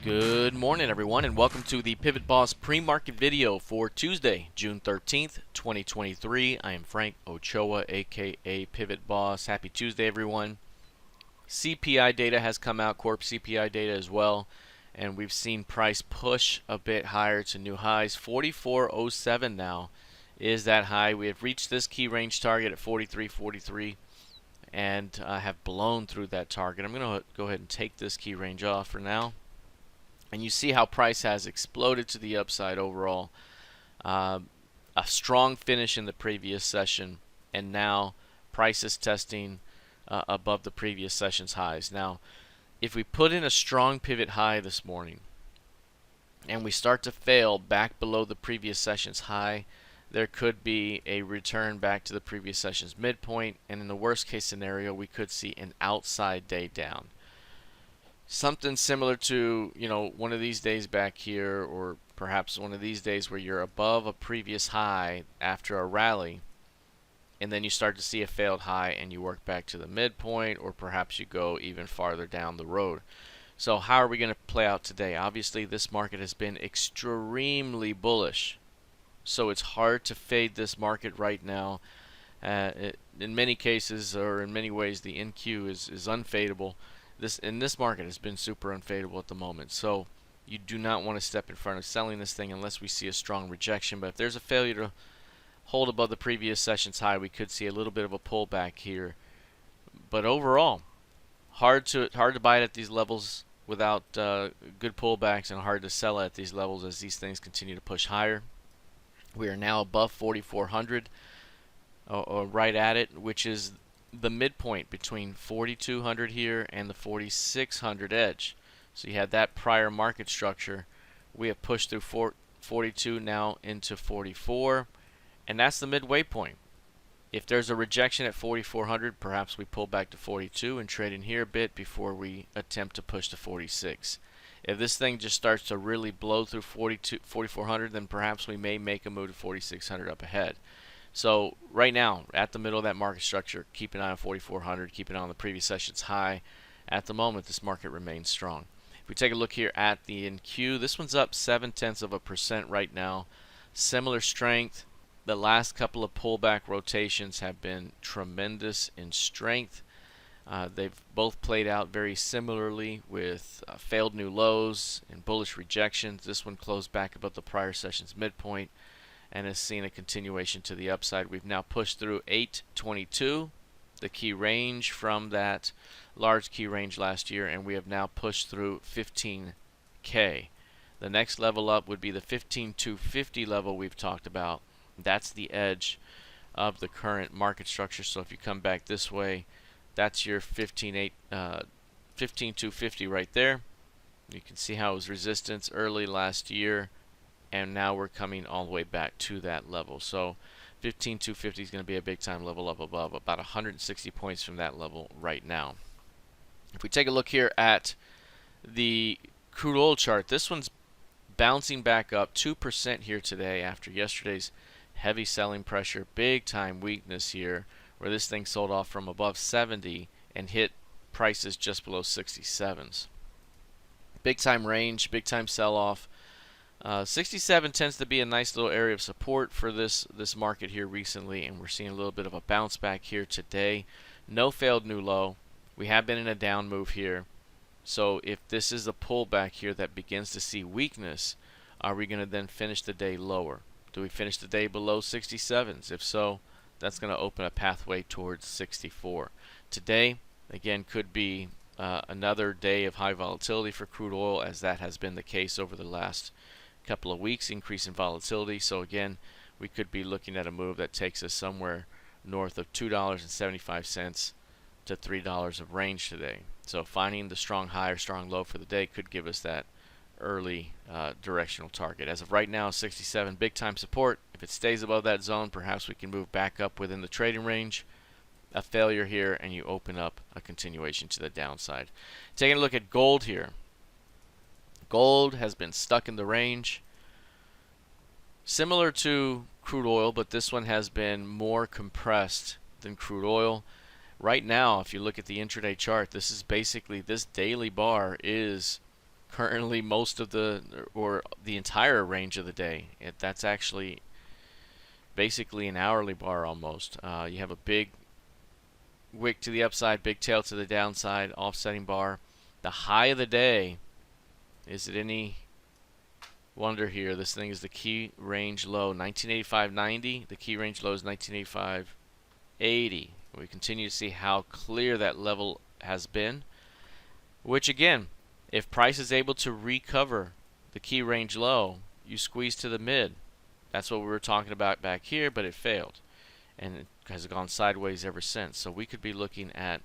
Good morning, everyone, and welcome to the PivotBoss pre-market video for Tuesday, June 13th, 2023. I am Frank Ochoa, aka PivotBoss. Happy Tuesday, everyone. CPI data has come out, Corp CPI data as well, and we've seen price push a bit higher to new highs. 44.07 now is that high. We have reached this key range target at 43.43 and have blown through that target. I'm going to go ahead and take this key range off for now. And you see how price has exploded to the upside overall. A strong finish in the previous session, and now price is testing above the previous session's highs. Now, if we put in a strong pivot high this morning, and we start to fail back below the previous session's high, there could be a return back to the previous session's midpoint, and in the worst case scenario, we could see an outside day down. Something similar to, one of these days back here, or perhaps one of these days where you're above a previous high after a rally, and then you start to see a failed high and you work back to the midpoint, or perhaps you go even farther down the road. So how are we going to play out today? Obviously, this market has been extremely bullish, so it's hard to fade this market right now. In many cases, or in many ways, the NQ is unfadable. This market has been super unfadable at the moment, so you do not want to step in front of selling this thing unless we see a strong rejection. But if there's a failure to hold above the previous session's high, we could see a little bit of a pullback here. But overall, hard to buy it at these levels without good pullbacks, and hard to sell at these levels as these things continue to push higher. We are now above 4,400, or right at it, which is the midpoint between 4,200 here and the 4,600 edge. So you had that prior market structure. We have pushed through 42 now into 44, and that's the midway point. If there's a rejection at 4,400, perhaps we pull back to 42 and trade in here a bit before we attempt to push to 46. If this thing just starts to really blow through 4,400, then perhaps we may make a move to 4,600 up ahead. So right now, at the middle of that market structure, keep an eye on 4,400, keep an eye on the previous session's high. At the moment, this market remains strong. If we take a look here at the NQ, this one's up 0.7% right now. Similar strength. The last couple of pullback rotations have been tremendous in strength. They've both played out very similarly with failed new lows and bullish rejections. This one closed back above the prior session's midpoint and has seen a continuation to the upside. We've now pushed through 822, the key range from that large key range last year, and we have now pushed through 15K. The next level up would be the 15,250 level we've talked about. That's the edge of the current market structure. So if you come back this way, that's your 15,250 right there. You can see how it was resistance early last year, and now we're coming all the way back to that level. So 15,250 is going to be a big time level up above, about 160 points from that level right now. If we take a look here at the crude oil chart, this one's bouncing back up 2% here today after yesterday's heavy selling pressure, big time weakness here, where this thing sold off from above 70 and hit prices just below 67s. Big time range, big time sell off. 67 tends to be a nice little area of support for this market here recently, and we're seeing a little bit of a bounce back here today. No failed new low. We have been in a down move here. So if this is a pullback here that begins to see weakness, are we going to then finish the day lower? Do we finish the day below 67s? If so, that's going to open a pathway towards 64. Today, again, could be another day of high volatility for crude oil, as that has been the case over the last couple of weeks, increase in volatility. So again, we could be looking at a move that takes us somewhere north of $2.75 to $3 of range today. So finding the strong high or strong low for the day could give us that early directional target. As of right now, 67 big time support. If it stays above that zone, perhaps we can move back up within the trading range. A failure here and you open up a continuation to the downside. Taking a look at gold here. Gold has been stuck in the range, similar to crude oil, but this one has been more compressed than crude oil. Right now, if you look at the intraday chart, this is basically, this daily bar is currently most of the, or the entire range of the day. That's actually basically an hourly bar almost. You have a big wick to the upside, big tail to the downside, offsetting bar. The high of the day, is it any wonder here? This thing is the key range low, 1985.90. The key range low is 1985.80. We continue to see how clear that level has been, which again, if price is able to recover the key range low, you squeeze to the mid. That's what we were talking about back here, but it failed, and it has gone sideways ever since. So we could be looking at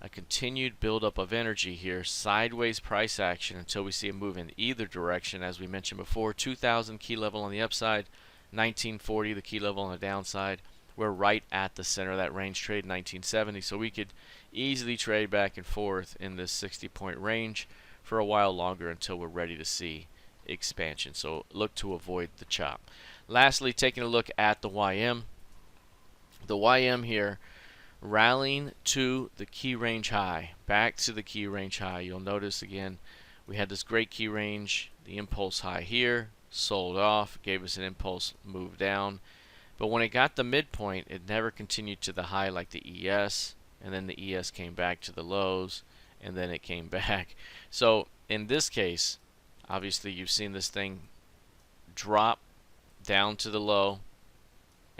a continued buildup of energy here, sideways price action until we see a move in either direction. As we mentioned before, 2000 key level on the upside, 1940 the key level on the downside. We're right at the center of that range trade, 1970, so we could easily trade back and forth in this 60-point range for a while longer until we're ready to see expansion. So look to avoid the chop. Lastly, taking a look at the YM. The YM here rallying to the key range high, back to the key range high. You'll notice again we had this great key range, the impulse high here, sold off, gave us an impulse move down, but when it got the midpoint, it never continued to the high like the ES, and then the ES came back to the lows, and then it came back. So in this case, obviously you've seen this thing drop down to the low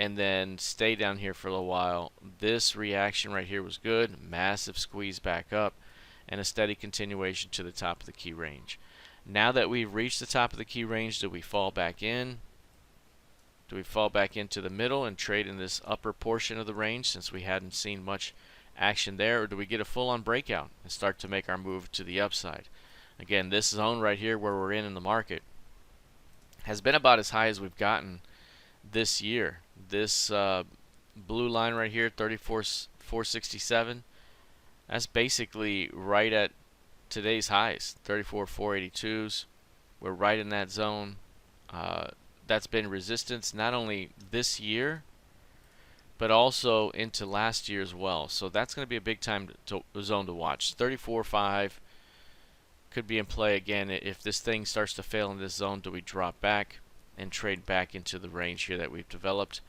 and then stay down here for a little while. This reaction right here was good, massive squeeze back up, and a steady continuation to the top of the key range. Now that we've reached the top of the key range, do we fall back in? Do we fall back into the middle and trade in this upper portion of the range since we hadn't seen much action there, or do we get a full-on breakout and start to make our move to the upside? Again, this zone right here where we're in the market has been about as high as we've gotten this year. This blue line right here, 34,467, that's basically right at today's highs, 34,482s. We're right in that zone. That's been resistance not only this year but also into last year as well. So that's going to be a big time zone to watch. 34.5 could be in play again. If this thing starts to fail in this zone, do we drop back and trade back into the range here that we've developed?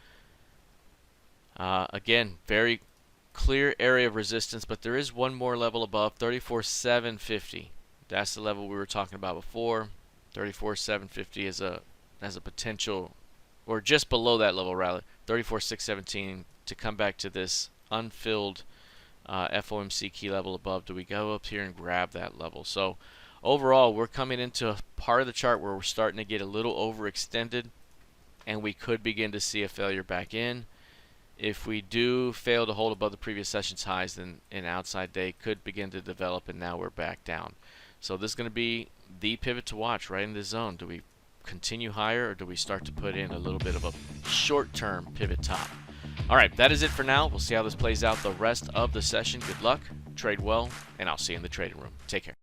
Again, very clear area of resistance, but there is one more level above, 34,750. That's the level we were talking about before. 34,750 is a potential, or just below that level rather, 34,617 to come back to this unfilled FOMC key level above. Do we go up here and grab that level? So overall, we're coming into a part of the chart where we're starting to get a little overextended, and we could begin to see a failure back in. If we do fail to hold above the previous session's highs, then an outside day could begin to develop, and now we're back down. So this is going to be the pivot to watch right in this zone. Do we continue higher, or do we start to put in a little bit of a short-term pivot top? All right, that is it for now. We'll see how this plays out the rest of the session. Good luck, trade well, and I'll see you in the trading room. Take care.